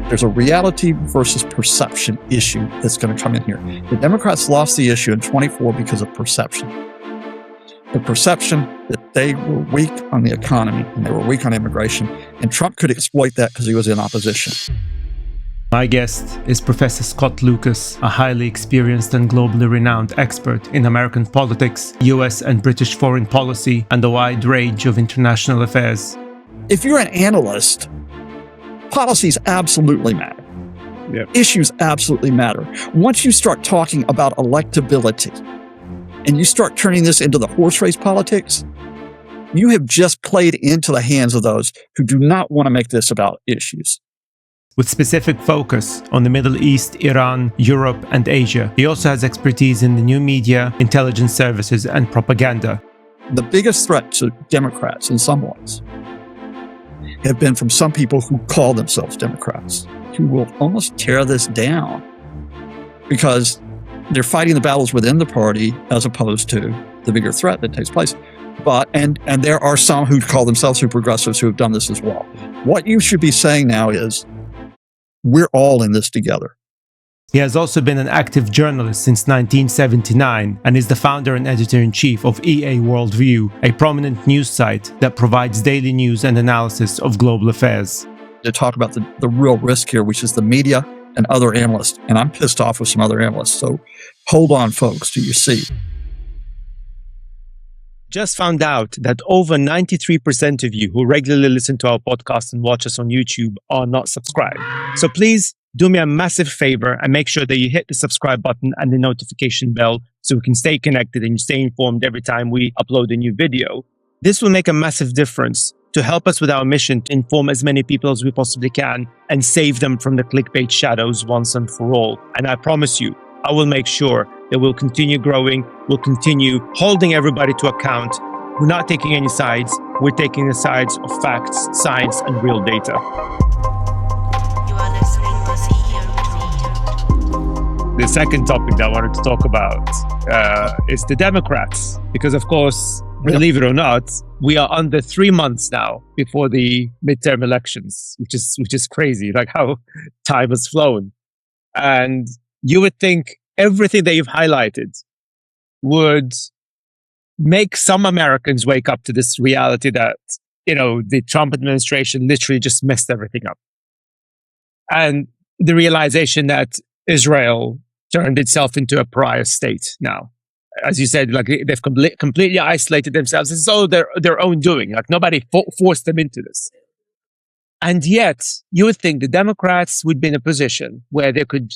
There's a reality versus perception issue that's going to come in here. The Democrats lost the issue in 24 because of perception. The perception that they were weak on the economy and they were weak on immigration, and Trump could exploit that because he was in opposition. My guest is Professor Scott Lucas, a highly experienced and globally renowned expert in American politics, US and British foreign policy, and a wide range of international affairs. If you're an analyst, policies absolutely matter. Yep. Issues absolutely matter. Once you start talking about electability and you start turning this into the horse race politics, you have just played into the hands of those who do not want to make this about issues. With specific focus on the Middle East, Iran, Europe, and Asia, he also has expertise in the new media, intelligence services, and propaganda. The biggest threat to Democrats, in some ways, have been from some people who call themselves Democrats, who will almost tear this down because they're fighting the battles within the party as opposed to the bigger threat that takes place. But and there are some who call themselves super progressives who have done this as well. What you should be saying now is, we're all in this together. He has also been an active journalist since 1979 and is the founder and editor-in-chief of EA Worldview, a prominent news site that provides daily news and analysis of global affairs. To talk about the real risk here, which is the media and other analysts. And I'm pissed off with some other analysts. So hold on, folks, till you see. Just found out that over 93% of you who regularly listen to our podcast and watch us on YouTube are not subscribed. So please do me a massive favor and make sure that you hit the subscribe button and the notification bell so we can stay connected and you stay informed every time we upload a new video. This will make a massive difference to help us with our mission to inform as many people as we possibly can and save them from the clickbait shadows once and for all. And I promise you, I will make sure that we'll continue growing, we'll continue holding everybody to account. We're not taking any sides, we're taking the sides of facts, science, and real data. You are listening to CEO Retort. The second topic that I wanted to talk about is the Democrats. Because of course, believe it or not, we are under 3 months now before the midterm elections, which is crazy, like how time has flown. And you would think everything that you've highlighted would make some Americans wake up to this reality that, the Trump administration literally just messed everything up. And the realization that Israel turned itself into a pariah state now. As you said, like they've completely isolated themselves. It's all their own doing. Like nobody forced them into this. And yet, you would think the Democrats would be in a position where they could,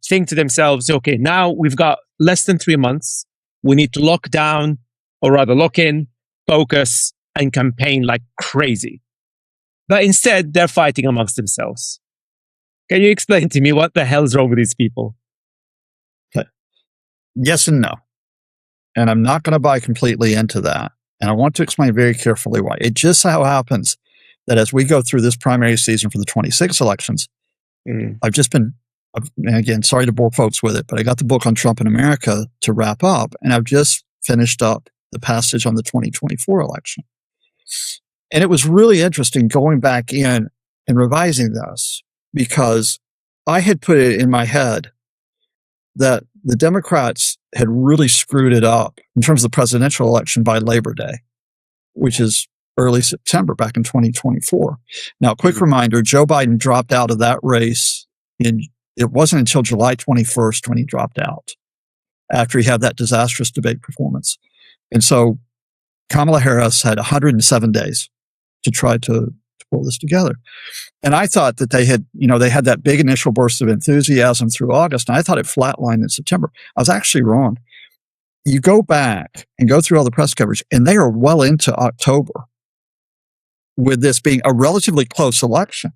think to themselves, okay, now we've got less than 3 months. We need to lock down, or rather lock in, focus, and campaign like crazy. But instead, they're fighting amongst themselves. Can you explain to me what the hell is wrong with these people? Okay. Yes and no. And I'm not going to buy completely into that. And I want to explain very carefully why. It just so happens that as we go through this primary season for the 26 elections, I've just been, again, sorry to bore folks with it, but I got the book on Trump in America to wrap up, and I've just finished up the passage on the 2024 election. And it was really interesting going back in and revising this because I had put it in my head that the Democrats had really screwed it up in terms of the presidential election by Labor Day, which is early September back in 2024. Now, quick reminder, Joe Biden dropped out of that race. It wasn't until July 21st when he dropped out after he had that disastrous debate performance. And so Kamala Harris had 107 days to try to pull this together. And I thought that they had that big initial burst of enthusiasm through August, and I thought it flatlined in September. I was actually wrong. You go back and go through all the press coverage, and they are well into October with this being a relatively close election,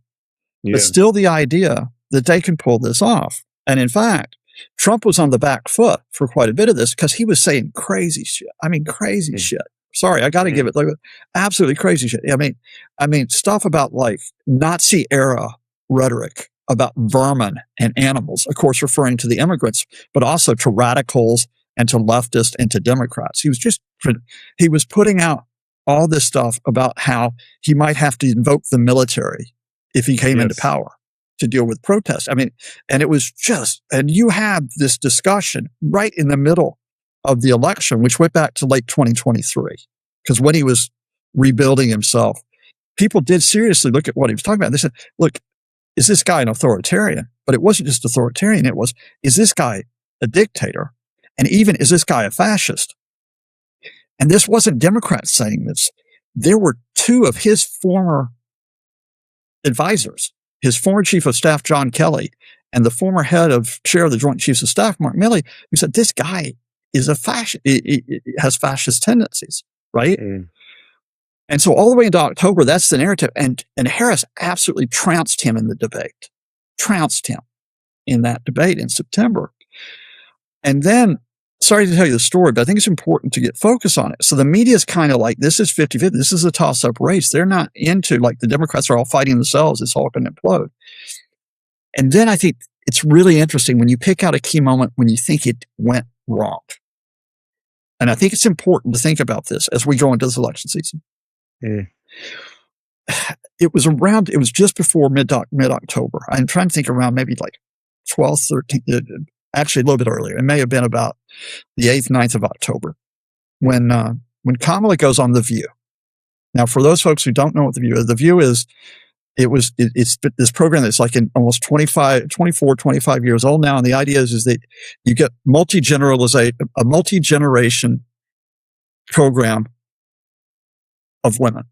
but still the idea that they can pull this off. And in fact, Trump was on the back foot for quite a bit of this because he was saying crazy shit. I mean, crazy shit. Sorry, I got to give it like absolutely crazy shit. I mean, stuff about like Nazi era rhetoric about vermin and animals, of course, referring to the immigrants, but also to radicals and to leftists and to Democrats. He was putting out all this stuff about how he might have to invoke the military if he came into power to deal with protests. I mean, and it was just, and you had this discussion right in the middle of the election, which went back to late 2023, because when he was rebuilding himself, people did seriously look at what he was talking about. They said, look, is this guy an authoritarian? But it wasn't just authoritarian. It was, is this guy a dictator? And even, is this guy a fascist? And this wasn't Democrats saying this. There were two of his former advisors, his former chief of staff, John Kelly, and the former chair of the Joint Chiefs of Staff, Mark Milley, who said, this guy is a fascist, he has fascist tendencies, right? Mm. And so all the way into October, that's the narrative. And Harris absolutely trounced him in the debate, trounced him in that debate in September. And then, sorry to tell you the story, but I think it's important to get focus on it. So the media is kind of like, this is 50-50. This is a toss-up race. They're not into, like, the Democrats are all fighting themselves. It's all going to implode. And then I think it's really interesting when you pick out a key moment when you think it went wrong. And I think it's important to think about this as we go into this election season. Mm. It was just before mid-October. I'm trying to think around maybe like 12th, 13th, actually a little bit earlier. It may have been about the 8th, 9th of October when Kamala goes on The View. Now, for those folks who don't know what The View is, it's this program that's like in almost 24, 25 years old now. And the idea is that you get a multi-generation program of women,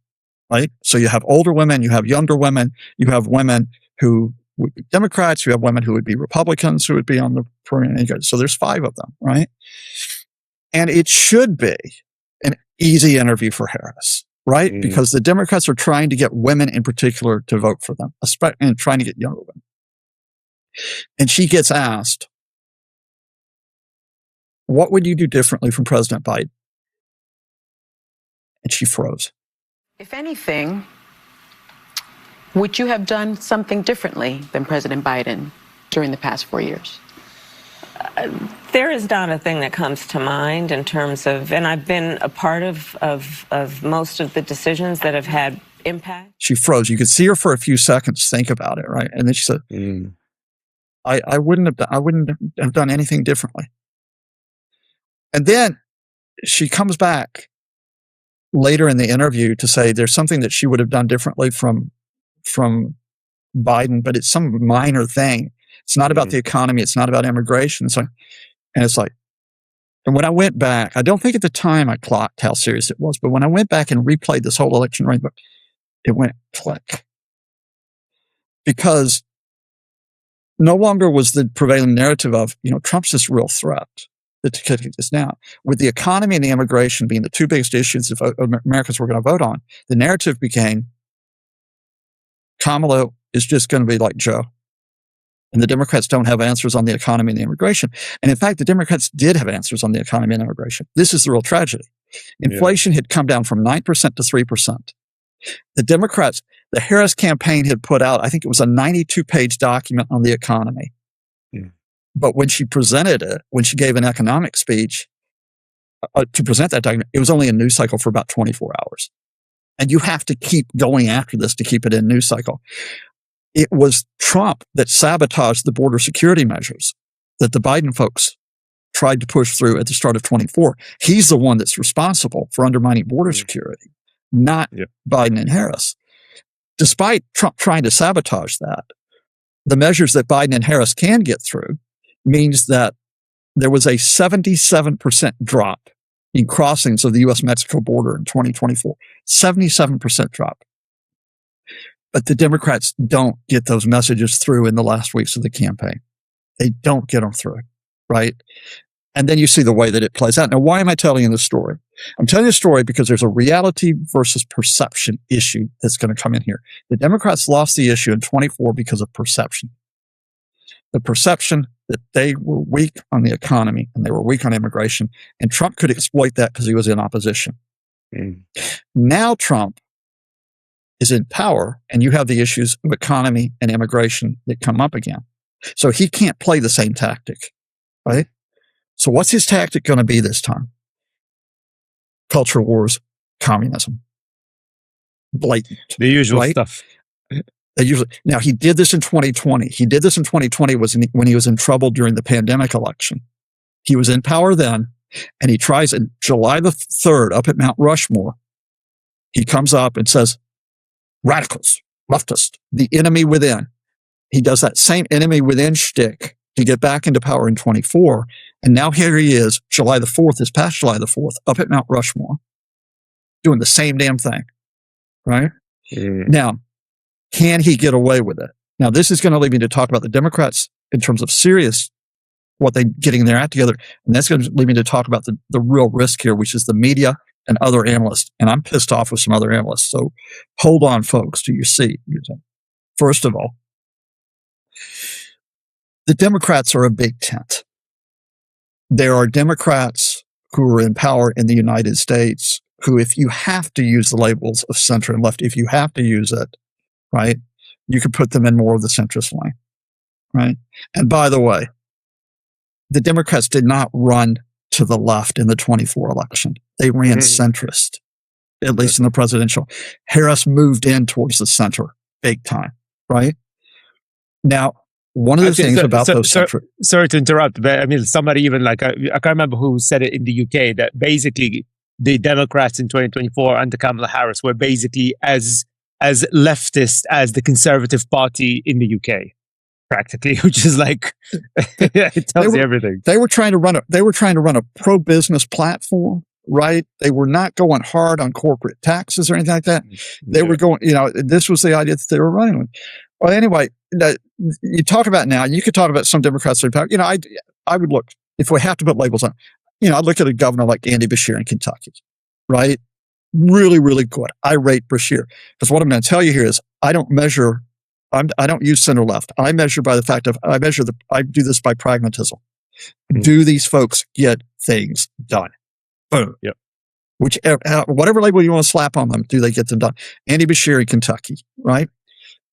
right? So you have older women, you have younger women, you have women who would be Democrats, you have women who would be Republicans, who would be on the perimeter. So there's 5 of them, right? And it should be an easy interview for Harris, right? Mm. Because the Democrats are trying to get women in particular to vote for them, and trying to get younger women. And she gets asked, what would you do differently from President Biden? And she froze. If anything, would you have done something differently than President Biden during the past 4 years? There is not a thing that comes to mind in terms of, and I've been a part of most of the decisions that have had impact. She froze. You could see her for a few seconds think about it, right? And then she said, I wouldn't have done anything differently. And then she comes back later in the interview to say there's something that she would have done differently from Biden, but it's some minor thing. It's not about the economy. It's not about immigration. And when I went back, I don't think at the time I clocked how serious it was, but when I went back and replayed this whole election rainbow, it went click. Because no longer was the prevailing narrative of, Trump's this real threat that is now. With the economy and the immigration being the 2 biggest issues that Americans were going to vote on, the narrative became Kamala is just going to be like Joe. And the Democrats don't have answers on the economy and the immigration. And in fact, the Democrats did have answers on the economy and immigration. This is the real tragedy. Inflation had come down from 9% to 3%. The Democrats, the Harris campaign had put out, I think it was a 92-page document on the economy. But when she presented it, when she gave an economic speech to present that document, it was only a news cycle for about 24 hours. And you have to keep going after this to keep it in news cycle. It was Trump that sabotaged the border security measures that the Biden folks tried to push through at the start of 24. He's the one that's responsible for undermining border security, not Biden and Harris. Despite Trump trying to sabotage that, the measures that Biden and Harris can get through means that there was a 77% drop in crossings of the U.S.-Mexico border in 2024. 77% drop. But the Democrats don't get those messages through in the last weeks of the campaign. They don't get them through, right? And then you see the way that it plays out. Now, why am I telling you this story? I'm telling you the story because there's a reality versus perception issue that's going to come in here. The Democrats lost the issue in 24 because of perception. The perception that they were weak on the economy and they were weak on immigration, and Trump could exploit that because he was in opposition. Now Trump is in power, and you have the issues of economy and immigration that come up again. So he can't play the same tactic, right? So what's his tactic going to be this time? Culture wars, communism. Blatant. The usual right? stuff. Now he did this in 2020. He did this in 2020 when he was in trouble during the pandemic election. He was in power then, and he tries on July the 3rd up at Mount Rushmore. He comes up and says, radicals, leftists, the enemy within. He does that same enemy within shtick to get back into power in 24. And now here he is, July the 4th, this past July the 4th, up at Mount Rushmore, doing the same damn thing, right? Now, can he get away with it? Now, this is going to lead me to talk about the Democrats in terms of serious, what they're getting their act together. And that's going to lead me to talk about the real risk here, which is the media and other analysts. And I'm pissed off with some other analysts. So hold on, folks, to your seat. First of all, the Democrats are a big tent. There are Democrats who are in power in the United States who, if you have to use the labels of center and left, if you have to use it, right, you could put them in more of the centrist line, right? And by the way, the Democrats did not run to the left in the 24 election. They ran centrist, at least in the presidential. Harris moved in towards the center big time, right? Now, one of the things about those centrist... Sorry to interrupt, but I mean, somebody even I can't remember who said it in the UK, that basically the Democrats in 2024 under Kamala Harris were basically as leftist as the Conservative Party in the UK, practically, which is like, it tells you everything. They were trying to run a pro-business platform, right? They were not going hard on corporate taxes or anything like that. They were going, this was the idea that they were running with. Well, anyway, you talk about now, you could talk about some Democrats that are in power. I would look, if we have to put labels on, I'd look at a governor like Andy Beshear in Kentucky, right? Really, really good. I rate Beshear. Because what I'm going to tell you here is I don't use center left. I measure by the fact of, I do this by pragmatism. Do these folks get things done? Boom. Yep. Whatever label you want to slap on them, do they get them done? Andy Beshear in Kentucky, right?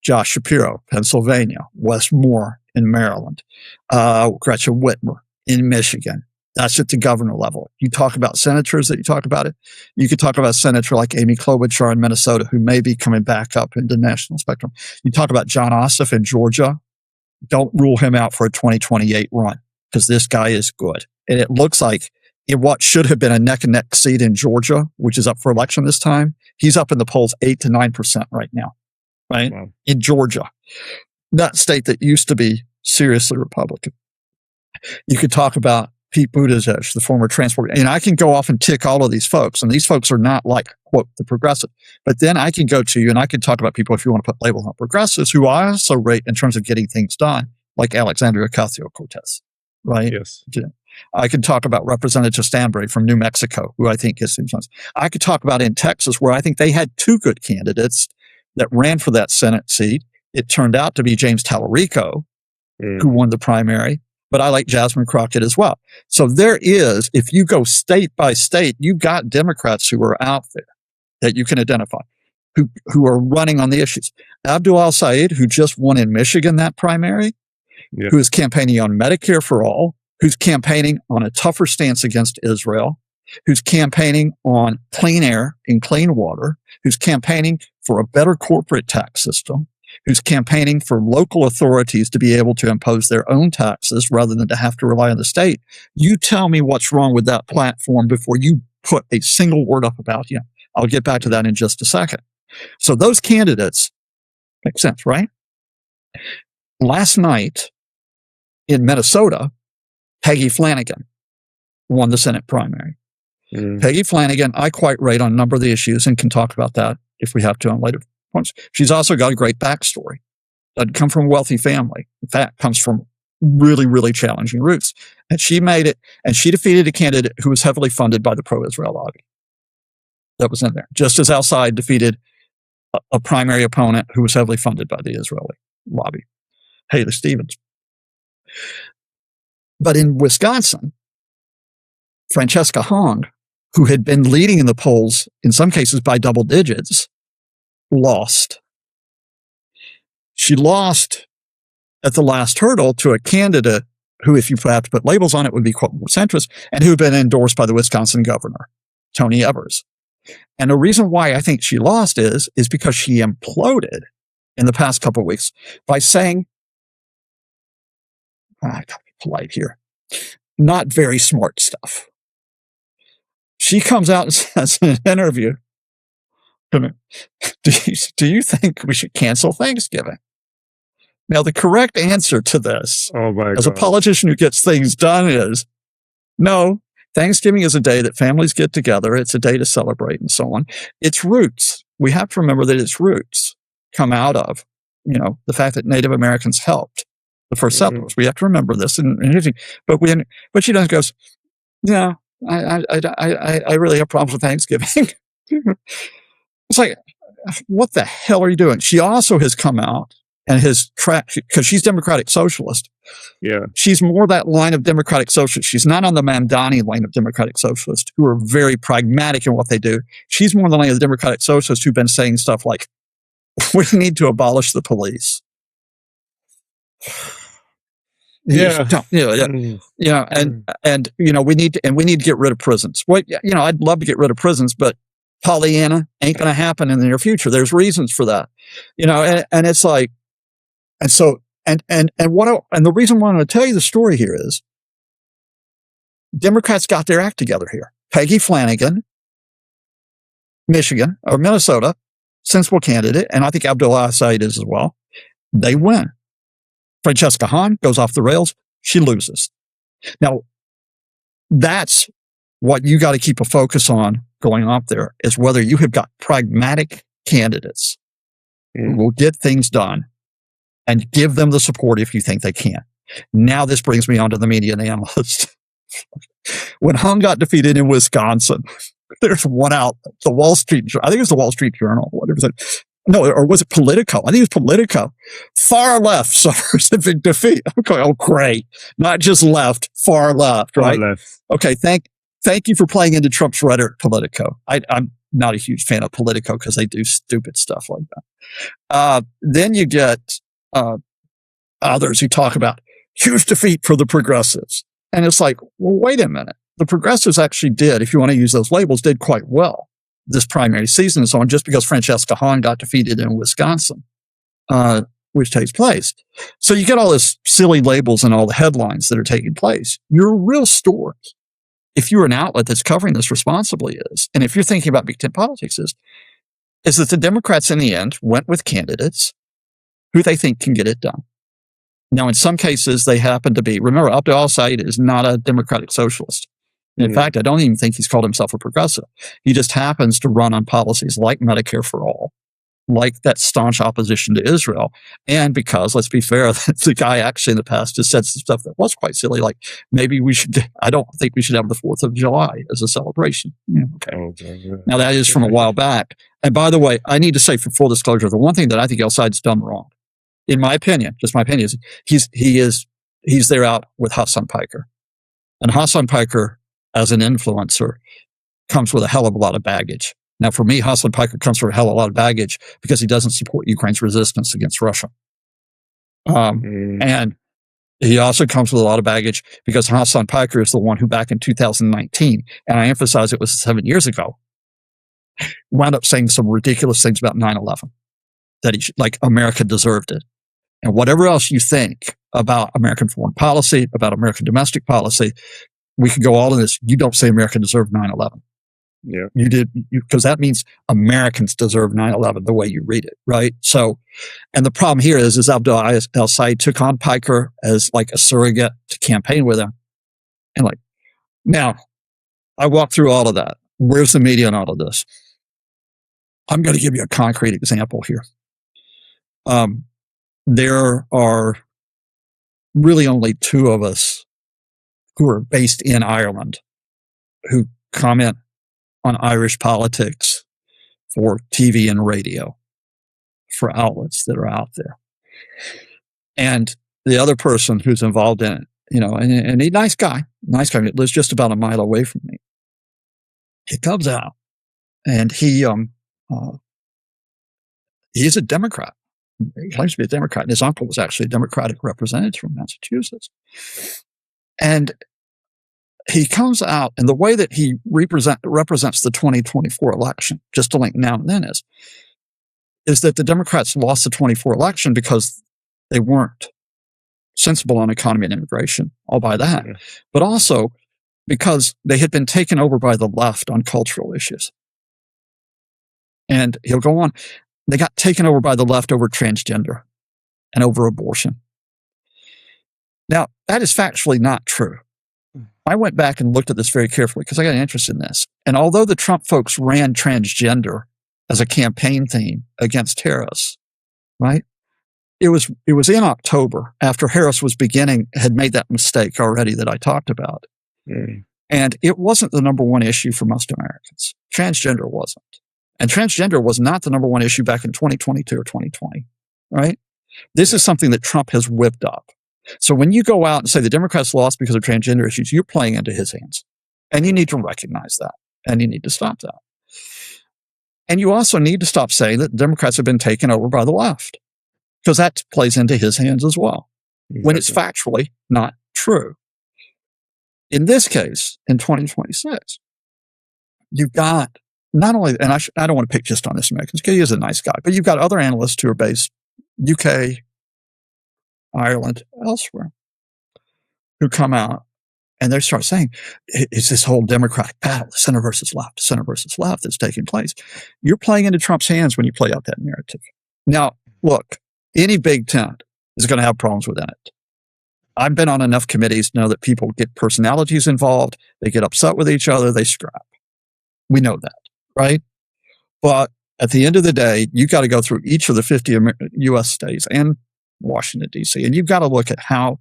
Josh Shapiro, Pennsylvania, Wes Moore in Maryland, Gretchen Whitmer in Michigan. That's at the governor level. You talk about senators that you talk about it. You could talk about a senator like Amy Klobuchar in Minnesota, who may be coming back up into the national spectrum. You talk about John Ossoff in Georgia. Don't rule him out for a 2028 run, because this guy is good. And it looks like in what should have been a neck and neck seat in Georgia, which is up for election this time, he's up in the polls 8 to 9% right now, right? Wow. In Georgia, that state that used to be seriously Republican. You could talk about Pete Buttigieg, the former transport, and I can go off and tick all of these folks, and these folks are not like, quote, the progressive. But then I can go to you and I can talk about people, if you want to put labels on progressives, who I also rate in terms of getting things done, like Alexandria Ocasio-Cortez, right? Yes. I can talk about Representative Stanbury from New Mexico, who I think is influenced. I could talk about in Texas, where I think they had two good candidates that ran for that Senate seat. It turned out to be James Tallarico, who won the primary. But I like Jasmine Crockett as well. So there is, if you go state by state, you've got Democrats who are out there that you can identify, who are running on the issues. Abdul Al-Sayed, who just won in Michigan that primary, who is campaigning on Medicare for all, who's campaigning on a tougher stance against Israel, who's campaigning on clean air and clean water, who's campaigning for a better corporate tax system, who's campaigning for local authorities to be able to impose their own taxes rather than to have to rely on the state. You tell me what's wrong with that platform before you put a single word up about him. I'll get back to that in just a second. So those candidates make sense, right? Last night in Minnesota, Peggy Flanagan won the Senate primary. Peggy Flanagan, I quite rate on a number of the issues and can talk about that if we have to on later points. She's also got a great backstory. Doesn't come from a wealthy family. In fact, comes from really, really challenging roots. And she made it, and she defeated a candidate who was heavily funded by the pro-Israel lobby. That was in there. Just as Al-Sayed defeated a primary opponent who was heavily funded by the Israeli lobby, Haley Stevens. But in Wisconsin, Francesca Hong, who had been leading in the polls, in some cases by double digits, lost. She lost at the last hurdle to a candidate who, if you have to put labels on it, would be quote more centrist, and who had been endorsed by the Wisconsin governor, Tony Evers. And the reason why I think she lost is because she imploded in the past couple of weeks by saying, I gotta be polite here, not very smart stuff. She comes out and says in an interview, do you think we should cancel Thanksgiving? Now, the correct answer to this, as a politician who gets things done, is no. Thanksgiving is a day that families get together. It's a day to celebrate and so on. Its roots, we have to remember that its roots come out of, the fact that Native Americans helped the first settlers. We have to remember this. But she doesn't goes, no, I really have problems with Thanksgiving. It's like, what the hell are you doing? She also has come out and has tracked, because she's Democratic Socialist. Yeah. She's more that line of Democratic Socialist. She's not on the Mamdani line of Democratic Socialists, who are very pragmatic in what they do. She's more on the line of the Democratic Socialists who've been saying stuff like, we need to abolish the police. Yeah. And we need to get rid of prisons. Well, I'd love to get rid of prisons, but Pollyanna ain't going to happen in the near future. There's reasons for that, and it's like, and so, and the reason why I'm going to tell you the story here is Democrats got their act together here. Peggy Flanagan, Michigan or Minnesota, sensible candidate, and I think Abdul Said is as well. They win. Francesca Hahn goes off the rails. She loses. Now, that's what you got to keep a focus on going up there, is whether you have got pragmatic candidates who will get things done and give them the support if you think they can. Now, this brings me on to the media and analysts. When Hahn got defeated in Wisconsin, there's one out, I think it was the Wall Street Journal, whatever it was. No, or was it Politico? I think it was Politico. Far left suffers a big defeat. I'm going, oh, great. Not just left, far left, right? Far left. Okay, thank you for playing into Trump's rhetoric, Politico. I'm not a huge fan of Politico because they do stupid stuff like that. Then you get others who talk about huge defeat for the progressives. And it's like, well, wait a minute. The progressives actually did, if you want to use those labels, did quite well this primary season and so on, just because Francesca Hahn got defeated in Wisconsin, which takes place. So you get all this silly labels and all the headlines that are taking place. Your real story, if you're an outlet that's covering this responsibly, is, and if you're thinking about Big Tent politics, is that the Democrats in the end went with candidates who they think can get it done. Now, in some cases, they happen to be, remember, Abdul Said is not a Democratic Socialist. In fact, I don't even think he's called himself a progressive. He just happens to run on policies like Medicare for all, like that staunch opposition to Israel. And because, let's be fair, the guy actually in the past has said some stuff that was quite silly, like maybe I don't think we should have the 4th of July as a celebration. Okay. Now, that is from a while back. And by the way, I need to say, for full disclosure, the one thing that I think El-Sheik's done wrong, in my opinion, just my opinion, is he's there out with Hassan Piker. And Hassan Piker, as an influencer, comes with a hell of a lot of baggage. Now, for me, Hassan Piker comes with a hell of a lot of baggage because he doesn't support Ukraine's resistance against Russia. And he also comes with a lot of baggage because Hassan Piker is the one who, back in 2019, and I emphasize it was 7 years ago, wound up saying some ridiculous things about 9/11, that America deserved it. And whatever else you think about American foreign policy, about American domestic policy, we could go all in this. You don't say America deserved 9/11. Yeah. You did, because that means Americans deserve 9/11 the way you read it, right? So, and the problem here is Abdul El-Sheikh took on Piker as like a surrogate to campaign with him. And now, I walked through all of that. Where's the media in all of this? I'm going to give you a concrete example here. There are really only two of us who are based in Ireland who comment on Irish politics for TV and radio, for outlets that are out there. And the other person who's involved in it, and he's a nice guy, lives just about a mile away from me. He comes out and he's a Democrat. He claims to be a Democrat, and his uncle was actually a Democratic representative from Massachusetts. And he comes out, and the way that he represents the 2024 election, just to link now and then, is is that the Democrats lost the 24 election because they weren't sensible on economy and immigration. I'll buy that. But also because they had been taken over by the left on cultural issues. And he'll go on. They got taken over by the left over transgender and over abortion. Now, that is factually not true. I went back and looked at this very carefully because I got an interest in this. And although the Trump folks ran transgender as a campaign theme against Harris, right? It was in October after Harris had made that mistake already that I talked about. And it wasn't the number one issue for most Americans. Transgender wasn't. And transgender was not the number one issue back in 2022 or 2020, right? This is something that Trump has whipped up. So when you go out and say the Democrats lost because of transgender issues, you're playing into his hands. And you need to recognize that. And you need to stop that. And you also need to stop saying that Democrats have been taken over by the left, because that plays into his hands as well, when it's factually not true. In this case, in 2026, you've got not only, and I don't want to pick just on this Americans, because he is a nice guy, but you've got other analysts who are based UK, Ireland, elsewhere, who come out and they start saying, it's this whole Democratic battle, center versus left that's taking place. You're playing into Trump's hands when you play out that narrative. Now, look, any big tent is going to have problems within it. I've been on enough committees to know that people get personalities involved. They get upset with each other. They scrap. We know that, right? But at the end of the day, you've got to go through each of the 50 U.S. states and Washington, D.C., and you've got to look at how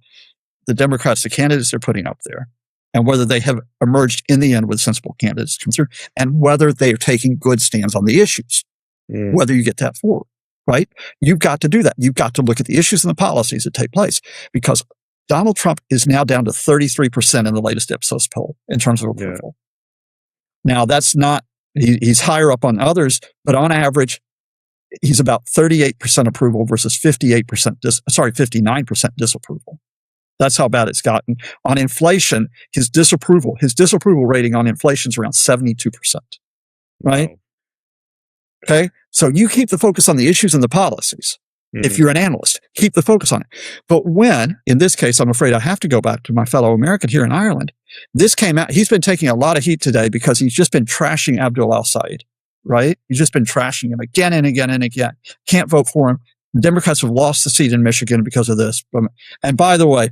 the Democrats, the candidates they're putting up there, and whether they have emerged in the end with sensible candidates come through, and whether they're taking good stands on the issues, whether you get that forward, right? You've got to do that. You've got to look at the issues and the policies that take place, because Donald Trump is now down to 33% in the latest Ipsos poll in terms of approval. Now, that's not, he's higher up on others, but on average, he's about 38% approval versus 59% disapproval. That's how bad it's gotten. On inflation, his disapproval rating on inflation is around 72%, right? Wow. Okay. So you keep the focus on the issues and the policies. If you're an analyst, keep the focus on it. But when, in this case, I'm afraid I have to go back to my fellow American here in Ireland, this came out, he's been taking a lot of heat today because he's just been trashing Abdul al-Sayed, right? He's just been trashing him again and again and again. Can't vote for him. The Democrats have lost the seat in Michigan because of this. And by the way,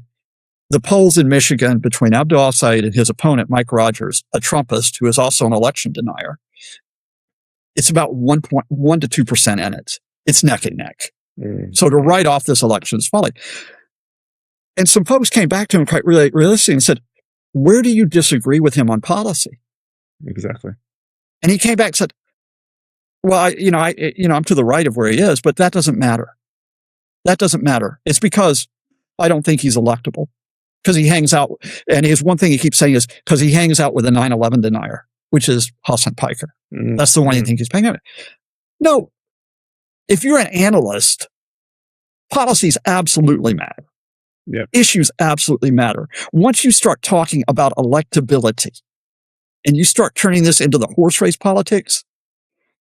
the polls in Michigan between Abdul al-Sayed and his opponent, Mike Rogers, a Trumpist who is also an election denier, it's about 1.1 to 2% in it. It's neck and neck. So to write off this election is folly. And some folks came back to him quite realistically and said, where do you disagree with him on policy? Exactly. And he came back and said, well, I'm to the right of where he is, but that doesn't matter. That doesn't matter. It's because I don't think he's electable. Because he hangs out, and his one thing he keeps saying is because he hangs out with a 9/11 denier, which is Hassan Piker. That's the one he thinks he's paying out. No. If you're an analyst, policies absolutely matter. Yep. Issues absolutely matter. Once you start talking about electability and you start turning this into the horse race politics,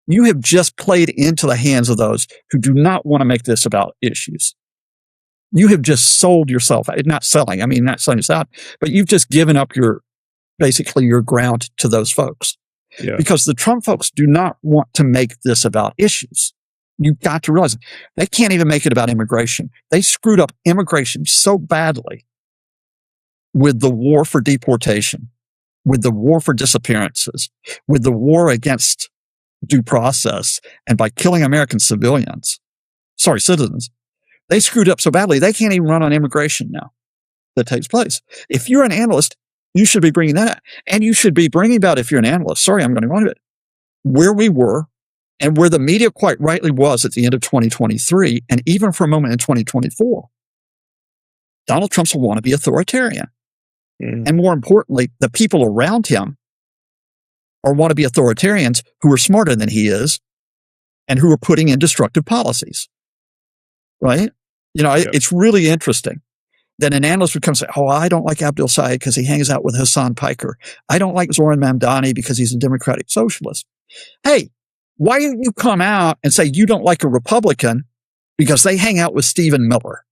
you have just played into the hands of those who do not want to make this about issues. You have just sold yourself, not selling yourself out, but you've just given up your ground to those folks. Yeah. Because the Trump folks do not want to make this about issues. You've got to realize they can't even make it about immigration. They screwed up immigration so badly with the war for deportation, with the war for disappearances, with the war against due process, and by killing American citizens. They screwed up so badly, they can't even run on immigration now that takes place. If you're an analyst, you should be bringing that. And you should be bringing about, if you're an analyst, I'm going to go on to it, where we were and where the media quite rightly was at the end of 2023, and even for a moment in 2024. Donald Trump's a wannabe authoritarian. And more importantly, the people around him are wannabe authoritarians who are smarter than he is and who are putting in destructive policies. Right? It's really interesting that an analyst would come and say, I don't like Abdul Sayed because he hangs out with Hassan Piker. I don't like Zohran Mamdani because he's a democratic socialist. Hey, Why don't you come out and say you don't like a Republican because they hang out with Stephen Miller?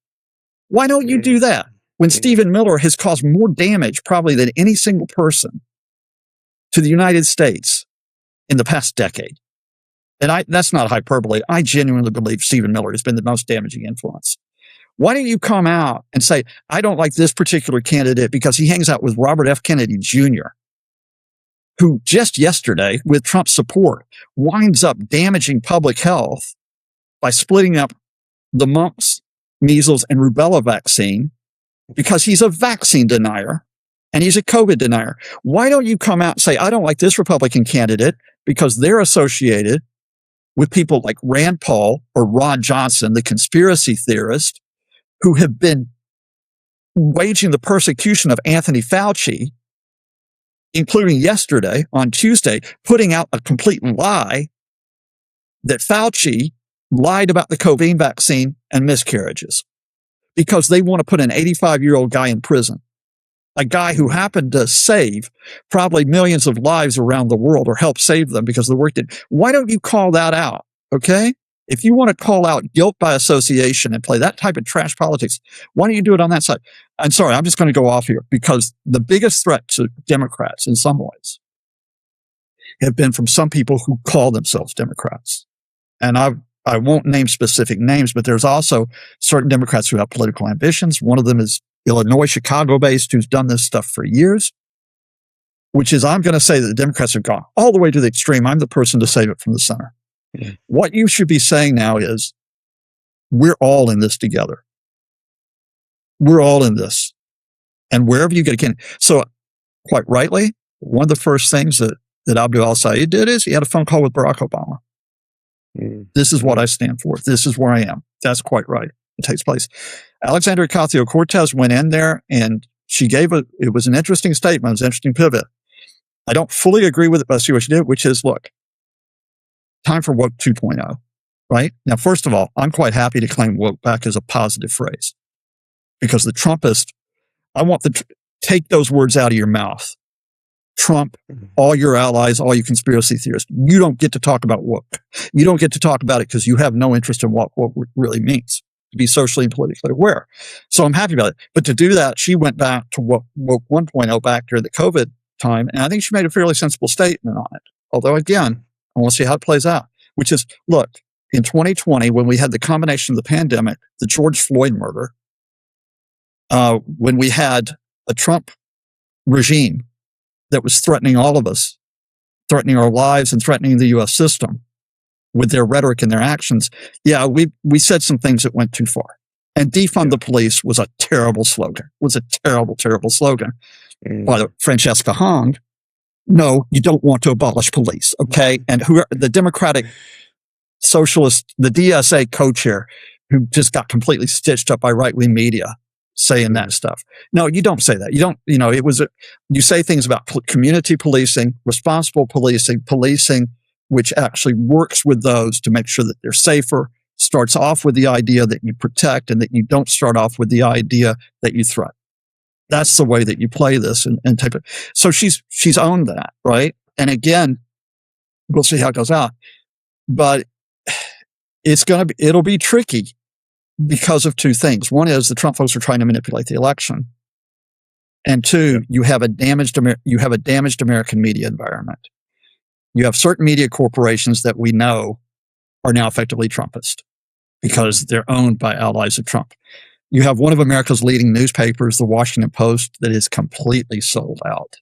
Why don't you do that when Stephen Miller has caused more damage probably than any single person to the United States in the past decade? And that's not hyperbole. I genuinely believe Stephen Miller has been the most damaging influence. Why don't you come out and say, I don't like this particular candidate because he hangs out with Robert F. Kennedy Jr., who just yesterday, with Trump's support, winds up damaging public health by splitting up the mumps, measles, and rubella vaccine because he's a vaccine denier and he's a COVID denier. Why don't you come out and say, I don't like this Republican candidate because they're associated with people like Rand Paul or Rod Johnson, the conspiracy theorist, who have been waging the persecution of Anthony Fauci, including yesterday, on Tuesday, putting out a complete lie that Fauci lied about the COVID vaccine and miscarriages because they want to put an 85-year-old guy in prison, a guy who happened to save probably millions of lives around the world or help save them because of the work did. Why don't you call that out? Okay? If you want to call out guilt by association and play that type of trash politics, why don't you do it on that side? I'm sorry, I'm just going to go off here because the biggest threat to Democrats in some ways have been from some people who call themselves Democrats. And I won't name specific names, but there's also certain Democrats who have political ambitions. One of them is Illinois, Chicago-based, who's done this stuff for years, which is, I'm going to say that the Democrats have gone all the way to the extreme. I'm the person to save it from the center. Yeah. What you should be saying now is, we're all in this together. We're all in this. And wherever you get a candidate. So, quite rightly, one of the first things that Abdul al-Sayed did is he had a phone call with Barack Obama. This is what I stand for. This is where I am. That's quite right. It takes place. Alexandria Ocasio-Cortez went in there and she gave it was an interesting statement. It was an interesting pivot. I don't fully agree with it, but I see what she did, which is, look, time for woke 2.0, right? Now, first of all, I'm quite happy to claim woke back as a positive phrase because the Trumpist, I want take those words out of your mouth. Trump, all your allies, all you conspiracy theorists, you don't get to talk about woke. You don't get to talk about it because you have no interest in what woke really means, to be socially and politically aware. So I'm happy about it. But to do that, she went back to woke 1.0 back during the COVID time, and I think she made a fairly sensible statement on it. Although, again, I want to see how it plays out, which is, look, in 2020, when we had the combination of the pandemic, the George Floyd murder, when we had a Trump regime that was threatening all of us, threatening our lives and threatening the U.S. system with their rhetoric and their actions. Yeah, we said some things that went too far. And defund the police was a terrible slogan, terrible slogan. By Francesca Hong. No, you don't want to abolish police, okay? And the Democratic Socialist, the DSA co-chair, who just got completely stitched up by right-wing media, saying that stuff. No, you don't say that. You don't, you say things about community policing, responsible policing, which actually works with those to make sure that they're safer, starts off with the idea that you protect and that you don't start off with the idea that you threaten. That's the way that you play this and type it. So she's owned that, right? And again, we'll see how it goes out, but it'll be tricky because of two things. One is the Trump folks are trying to manipulate the election. And two, you have a damaged American media environment. You have certain media corporations that we know are now effectively Trumpist because they're owned by allies of Trump. You have one of America's leading newspapers, the Washington Post, that is completely sold out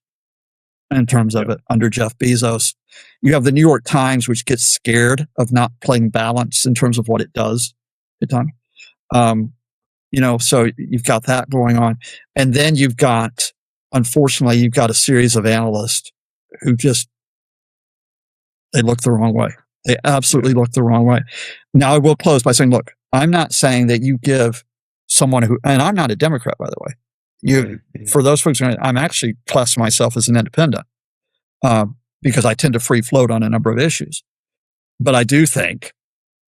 in terms of it under Jeff Bezos. You have the New York Times, which gets scared of not playing balance in terms of what it does. So you've got that going on. And then unfortunately, you've got a series of analysts who they look the wrong way. They absolutely look the wrong way. Now, I will close by saying, look, I'm not saying that you give someone and I'm not a Democrat, by the way. For those folks, I'm actually classing myself as an independent because I tend to free float on a number of issues. But I do think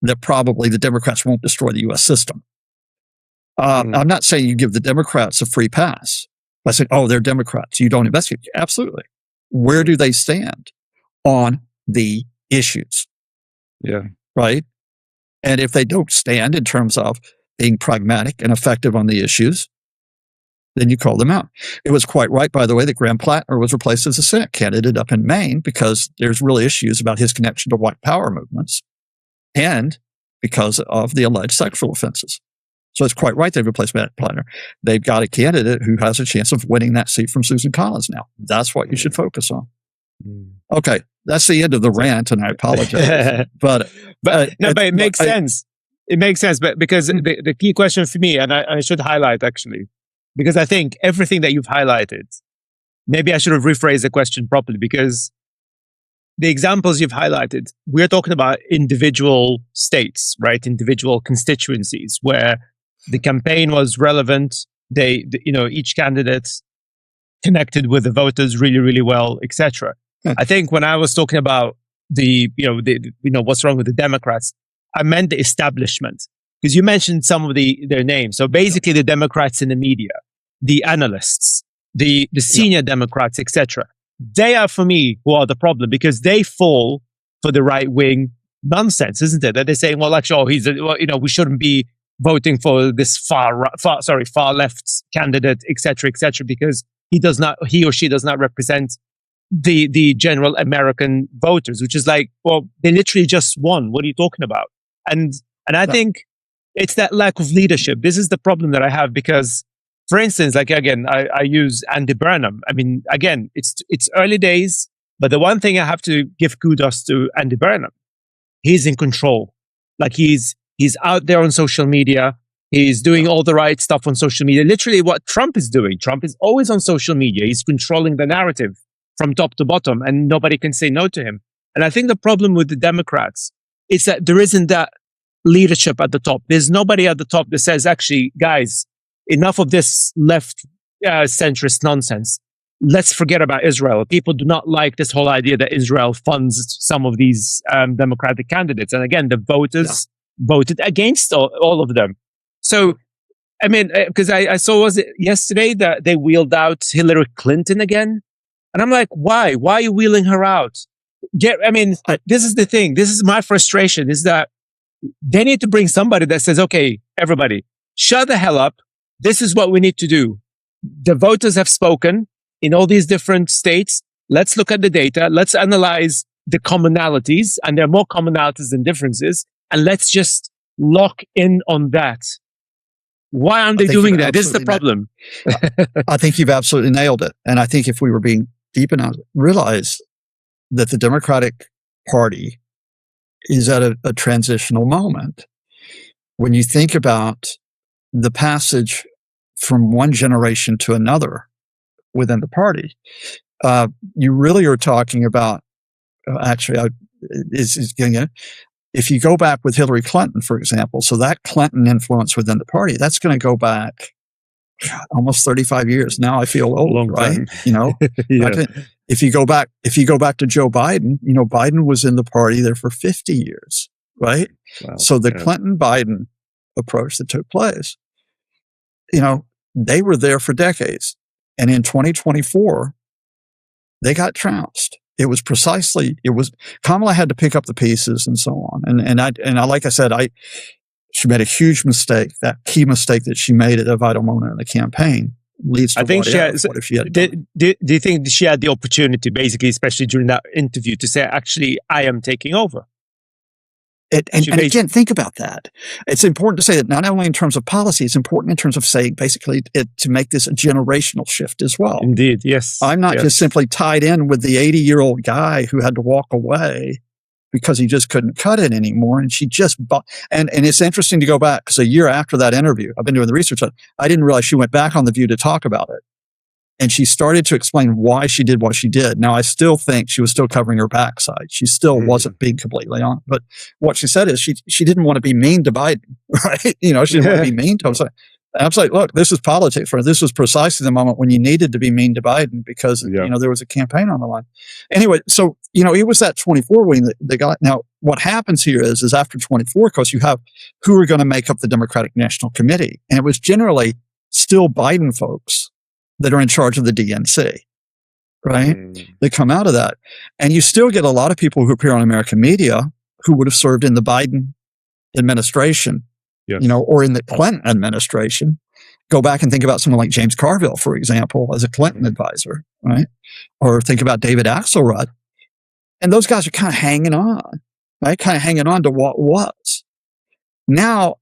that probably the Democrats won't destroy the U.S. system. I'm not saying you give the Democrats a free pass by saying, oh, they're Democrats, you don't investigate. Absolutely. Where do they stand on the issues? Yeah. right? And if they don't stand in terms of being pragmatic and effective on the issues, then you call them out. It was quite right, by the way, that Graham Plattner was replaced as a Senate candidate up in Maine because there's really issues about his connection to white power movements and because of the alleged sexual offenses. So it's quite right they've replaced Matt Plattner. They've got a candidate who has a chance of winning that seat from Susan Collins now. That's what you should focus on. Okay, that's the end of the rant, and I apologize. but it makes sense. It makes sense, but because the key question for me, and I should highlight actually, because I think everything that you've highlighted, maybe I should have rephrased the question properly, because the examples you've highlighted, we're talking about individual states, right? Individual constituencies where the campaign was relevant. Each candidate connected with the voters really, really well, etc. I think when I was talking about what's wrong with the Democrats, I meant the establishment, because you mentioned some of their names. So basically, the Democrats in the media, the analysts, the senior Democrats, etc. They are, for me, who are the problem, because they fall for the right wing nonsense, isn't it? That they're saying, well, actually, we shouldn't be voting for this far left candidate, etc., because he or she does not represent the general American voters, which is like, well, they literally just won. What are you talking about? And I think it's that lack of leadership. This is the problem that I have, because, for instance, like, again, I use Andy Burnham. I mean, again, it's early days, but the one thing I have to give kudos to Andy Burnham, he's in control. Like, he's out there on social media. He's doing all the right stuff on social media. Literally what Trump is doing. Trump is always on social media. He's controlling the narrative from top to bottom, and nobody can say no to him. And I think the problem with the Democrats is that there isn't that leadership at the top. There's nobody at the top that says, actually, guys, enough of this left centrist nonsense. Let's forget about Israel. People do not like this whole idea that Israel funds some of these Democratic candidates. And again, the voters voted against all of them. So, I mean, because I saw, was it yesterday that they wheeled out Hillary Clinton again? And I'm like, why? Why are you wheeling her out? This is the thing. This is my frustration, is that they need to bring somebody that says, okay, everybody, shut the hell up. This is what we need to do. The voters have spoken in all these different states. Let's look at the data. Let's analyze the commonalities, and there are more commonalities than differences. And let's just lock in on that. Why aren't they doing that? This is the problem. I think you've absolutely nailed it. And I think if we were being deep enough, realize that the Democratic Party is at a transitional moment. When you think about the passage from one generation to another within the party, you really are talking about, if you go back with Hillary Clinton, for example, so that Clinton influence within the party, that's going to go back almost 35 years. Now I feel old, right? Yeah. If you go back to Joe Biden, Biden was in the party there for 50 years, right? Wow. So the Clinton-Biden approach that took place, they were there for decades. And in 2024, they got trounced. Kamala had to pick up the pieces and so on. And I, like I said, she made a huge mistake. That key mistake that she made at a vital moment in the campaign leads to what if she had done? Do you think she had the opportunity, basically, especially during that interview, to say, actually, I am taking over? And again, think about that. It's important to say that not only in terms of policy, it's important in terms of saying, basically, to make this a generational shift as well. Indeed, yes. I'm not just simply tied in with the 80-year-old guy who had to walk away because he just couldn't cut it anymore. And she just and it's interesting to go back, because a year after that interview, I've been doing the research on it, I didn't realize she went back on The View to talk about it. And she started to explain why she did what she did. Now, I still think she was still covering her backside. She still wasn't being completely on. But what she said is she didn't want to be mean to Biden, right? She didn't want to be mean to him. So I was like, look, this is politics. This was precisely the moment when you needed to be mean to Biden because, there was a campaign on the line. Anyway, so, it was that 24 when they got. Now, what happens here is after 24, of course, you have who are going to make up the Democratic National Committee. And it was generally still Biden folks that are in charge of the DNC, right? They come out of that. And you still get a lot of people who appear on American media who would have served in the Biden administration, Yes. or in the Clinton administration. Go back and think about someone like James Carville, for example, as a Clinton advisor, right? Or think about David Axelrod. And those guys are kind of hanging on, right? Kind of hanging on to what was. Now,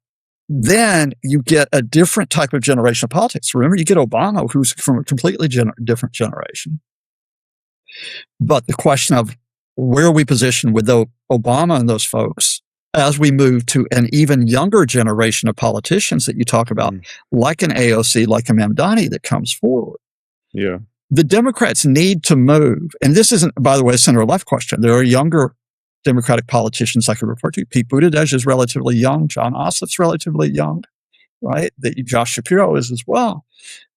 then you get a different type of generation of politics. Remember, you get Obama, who's from a completely different generation. But the question of where we position with Obama and those folks as we move to an even younger generation of politicians that you talk about, like an AOC, like a Mamdani that comes forward. Yeah. The Democrats need to move. And this isn't, by the way, a center-left question. There are younger Democratic politicians I could refer to. Pete Buttigieg is relatively young. John Ossoff's relatively young, right? Josh Shapiro is as well.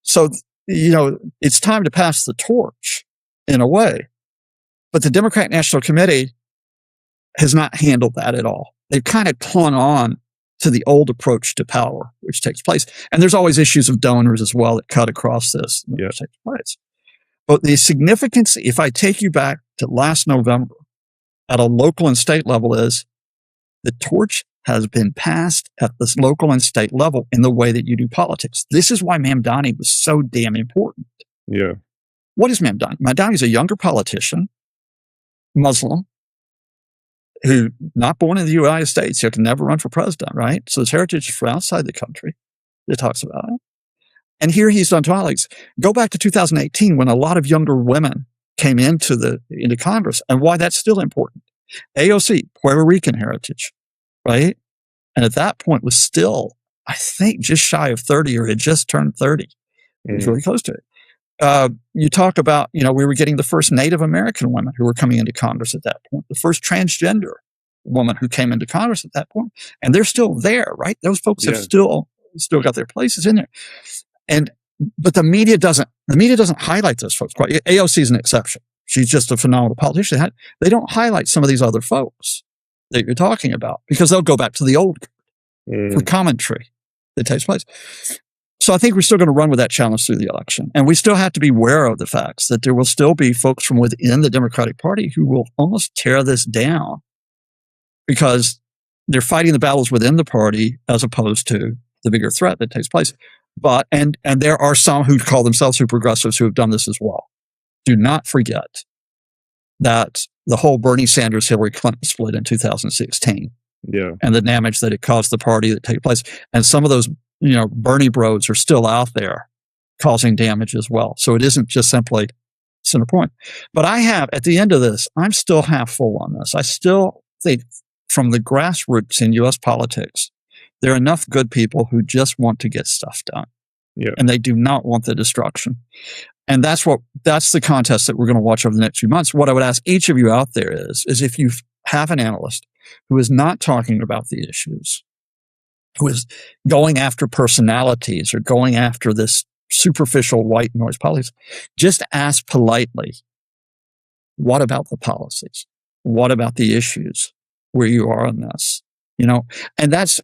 So, it's time to pass the torch in a way. But the Democratic National Committee has not handled that at all. They've kind of clung on to the old approach to power, which takes place. And there's always issues of donors as well that cut across this, which takes place. But the significance, if I take you back to last November at a local and state level, is the torch has been passed at this local and state level in the way that you do politics. This is why Mamdani was so damn important. Yeah. What is Mamdani? Mamdani is a younger politician, Muslim, who not born in the United States, who can never run for president, right? So his heritage is from outside the country. It talks about it. And here he's done politics. Go back to 2018 when a lot of younger women came into Congress, and why that's still important. AOC, Puerto Rican heritage, right? And at that point was still, I think, just shy of 30 or had just turned 30. It was really close to it. You talk about, we were getting the first Native American women who were coming into Congress at that point, the first transgender woman who came into Congress at that point, and they're still there, right? Those folks have still got their places in there. But the media doesn't highlight those folks. AOC is an exception. She's just a phenomenal politician. They don't highlight some of these other folks that you're talking about because they'll go back to the old for commentary that takes place. So I think we're still going to run with that challenge through the election. And we still have to be aware of the facts that there will still be folks from within the Democratic Party who will almost tear this down because they're fighting the battles within the party as opposed to the bigger threat that takes place. But, and there are some who call themselves progressives who have done this as well. Do not forget that the whole Bernie Sanders-Hillary Clinton split in 2016 and the damage that it caused the party that take place. And some of those, Bernie bros are still out there causing damage as well. So it isn't just simply center point. But at the end of this, I'm still half full on this. I still think from the grassroots in U.S. politics, there are enough good people who just want to get stuff done. Yeah. And they do not want the destruction. And that's the contest that we're going to watch over the next few months. What I would ask each of you out there is if you have an analyst who is not talking about the issues, who is going after personalities or going after this superficial white noise politics, just ask politely, what about the policies? What about the issues where you are on this? And that's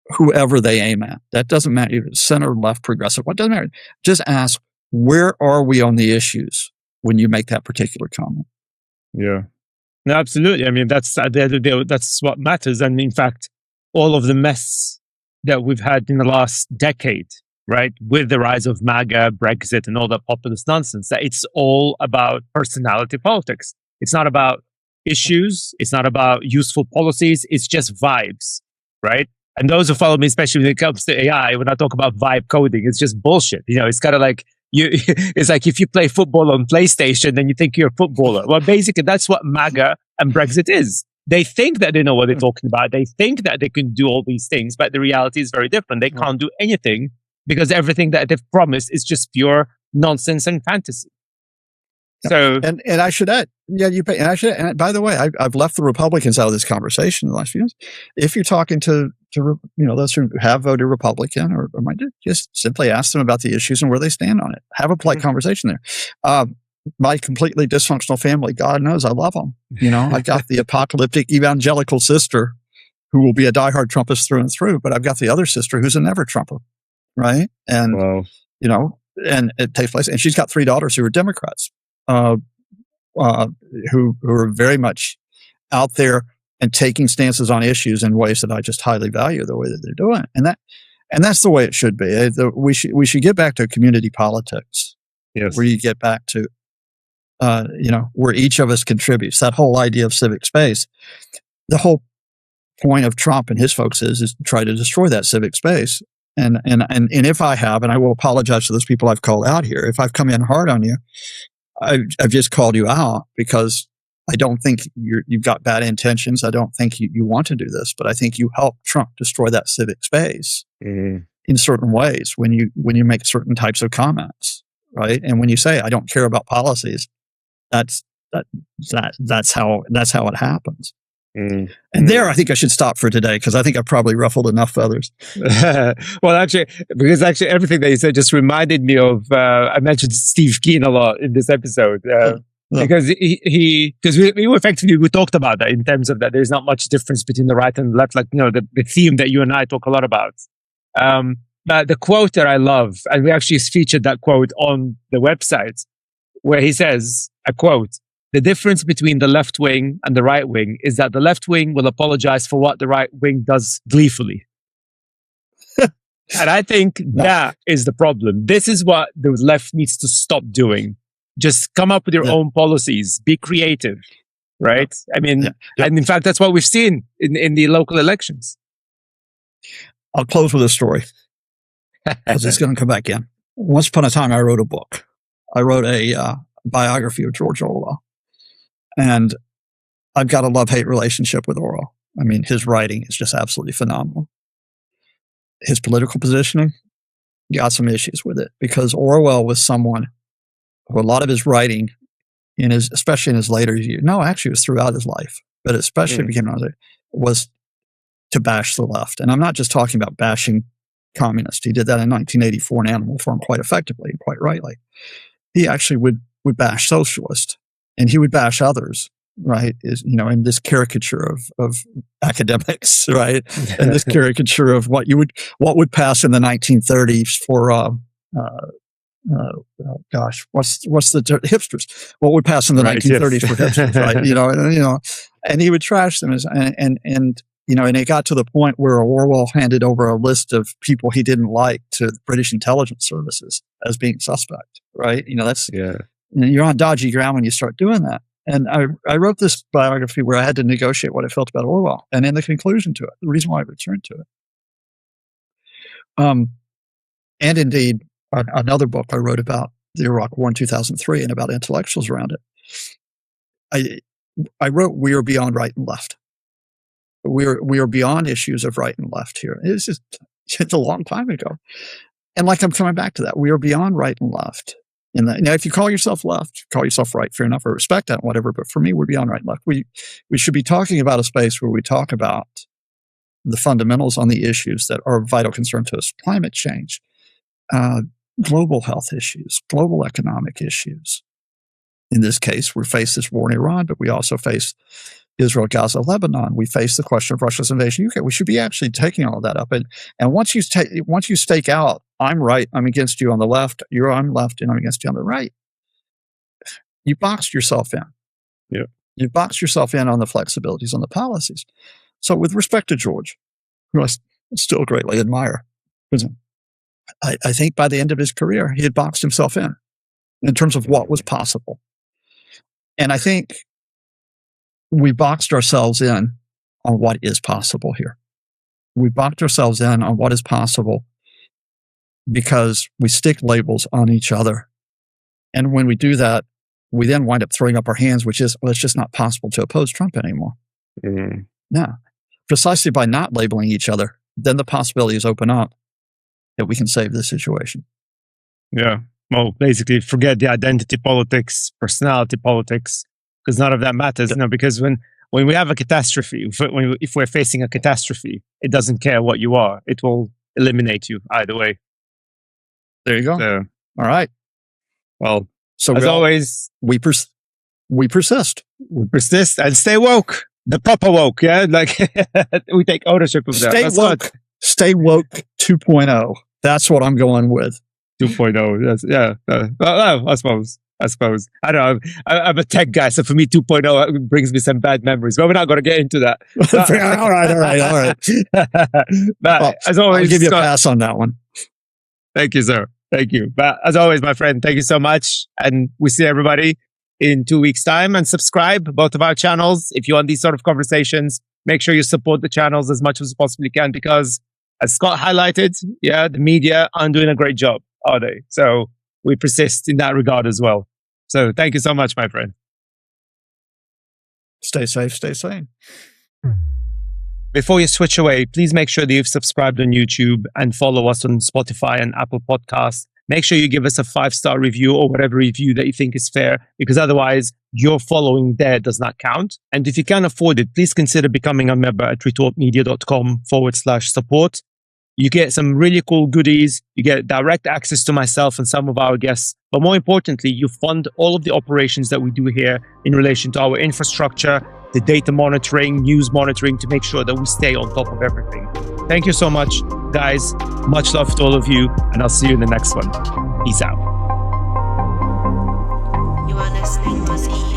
whoever they aim at. That doesn't matter if it's center, left, progressive. What doesn't matter? Just ask, where are we on the issues when you make that particular comment? Yeah. No, absolutely. I mean, that's at the end of the day, that's what matters. And in fact, all of the mess that we've had in the last decade, right, with the rise of MAGA, Brexit, and all that populist nonsense, that it's all about personality politics. It's not about issues. It's not about useful policies. It's just vibes, right? And those who follow me, especially when it comes to AI, when I talk about vibe coding, it's just bullshit. It's kind of like it's like if you play football on PlayStation, then you think you're a footballer. Well, basically, that's what MAGA and Brexit is. They think that they know what they're talking about. They think that they can do all these things, but the reality is very different. They can't do anything because everything that they've promised is just pure nonsense and fantasy. So, and I should add, and by the way, I've left the Republicans out of this conversation in the last few years. If you're talking to those who have voted Republican or might just simply ask them about the issues and where they stand on it. Have a polite conversation there. My completely dysfunctional family, God knows I love them. I got the apocalyptic evangelical sister who will be a diehard Trumpist through and through, but I've got the other sister who's a never Trumper, right? And and it takes place. And she's got 3 daughters who are Democrats. Who are very much out there and taking stances on issues in ways that I just highly value the way that they're doing it. And that's the way it should be. We should get back to community politics. Yes. Where you get back to, where each of us contributes. That whole idea of civic space. The whole point of Trump and his folks is to try to destroy that civic space. And if I have, and I will apologize to those people I've called out here, if I've come in hard on you, I've just called you out because I don't think you've got bad intentions. I don't think you want to do this, but I think you help Trump destroy that civic space in certain ways when you make certain types of comments, right? And when you say I don't care about policies, that's how it happens. And there, I think I should stop for today because I think I probably ruffled enough feathers. Well, actually, everything that you said just reminded me of, I mentioned Steve Keen a lot in this episode. Because because we talked about that in terms of that there's not much difference between the right and the left, like, the theme that you and I talk a lot about. But the quote that I love, and we actually featured that quote on the website, where he says, I quote, "The difference between the left wing and the right wing is that the left wing will apologize for what the right wing does gleefully." And I think that is the problem. This is what the left needs to stop doing. Just come up with your own policies. Be creative, right? I mean, and in fact, that's what we've seen in the local elections. I'll close with a story because it's going to come back in. Once upon a time, I wrote a book. I wrote a biography of George Orwell. And I've got a love-hate relationship with Orwell. I mean, his writing is just absolutely phenomenal. His political positioning, got some issues with it because Orwell was someone who a lot of his writing, especially in his later years, actually it was throughout his life, but especially was to bash the left. And I'm not just talking about bashing communists. He did that in 1984 in Animal Farm quite effectively and quite rightly. He actually would bash socialists. And he would bash others, right? In this caricature of academics, right? And this caricature of what would pass in the 1930s for what's the hipsters? What would pass in the 1930s for hipsters, right? And he would trash them and it got to the point where Orwell handed over a list of people he didn't like to the British intelligence services as being suspect, right? You're on dodgy ground when you start doing that. And I wrote this biography where I had to negotiate what I felt about Orwell. And in the conclusion to it, the reason why I returned to it. And indeed, another book I wrote about the Iraq War in 2003 and about intellectuals around it. I wrote, "We are beyond right and left." We are beyond issues of right and left here. It's a long time ago. And I'm coming back to that. We are beyond right and left. Now, if you call yourself left, call yourself right, fair enough. I respect that, whatever. But for me, we're beyond right and left. We should be talking about a space where we talk about the fundamentals on the issues that are of vital concern to us: climate change, global health issues, global economic issues. In this case, we face this war in Iran, but we also face Israel, Gaza, Lebanon. We face the question of Russia's invasion of UK. We should be actually taking all of that up. And once you stake out, I'm right, I'm against you on the left, you're on left, and I'm against you on the right, you boxed yourself in. Yeah. You boxed yourself in on the flexibilities, on the policies. So with respect to George, who I still greatly admire, I think by the end of his career, he had boxed himself in terms of what was possible. And I think we boxed ourselves in on what is possible here. We boxed ourselves in on what is possible because we stick labels on each other. And when we do that, we then wind up throwing up our hands, which is, well, it's just not possible to oppose Trump anymore. Mm-hmm. Yeah. Precisely by not labeling each other, then the possibilities open up that we can save this situation. Yeah. Well, basically, forget the identity politics, personality politics, because none of that matters. Yeah. Because when we have a catastrophe, if we're facing a catastrophe, it doesn't care what you are. It will eliminate you either way. There you go. So, all right. Well, so as always, we persist. We persist and stay woke. The proper woke, yeah? We take ownership of that. Stay woke. Good. Stay woke 2.0. That's what I'm going with. 2.0, yes, yeah. I suppose. I suppose. I don't know. I'm a tech guy, so for me, 2.0 brings me some bad memories. But we're not going to get into that. all right. But as always, I'll give you Scott, a pass on that one. Thank you, sir. Thank you. But as always, my friend, thank you so much. And we see everybody in 2 weeks' time. And subscribe both of our channels. If you want these sort of conversations, make sure you support the channels as much as you possibly can, because as Scott highlighted, the media aren't doing a great job, are they? So we persist in that regard as well. So thank you so much, my friend. Stay safe, stay sane. Before you switch away, please make sure that you've subscribed on YouTube and follow us on Spotify and Apple Podcasts. Make sure you give us a 5-star review or whatever review that you think is fair, because otherwise your following there does not count. And if you can afford it, please consider becoming a member at retortmedia.com/support. You get some really cool goodies. You get direct access to myself and some of our guests. But more importantly, you fund all of the operations that we do here in relation to our infrastructure, the data monitoring, news monitoring, to make sure that we stay on top of everything. Thank you so much, guys. Much love to all of you, and I'll see you in the next one. Peace out. You are listening to CEO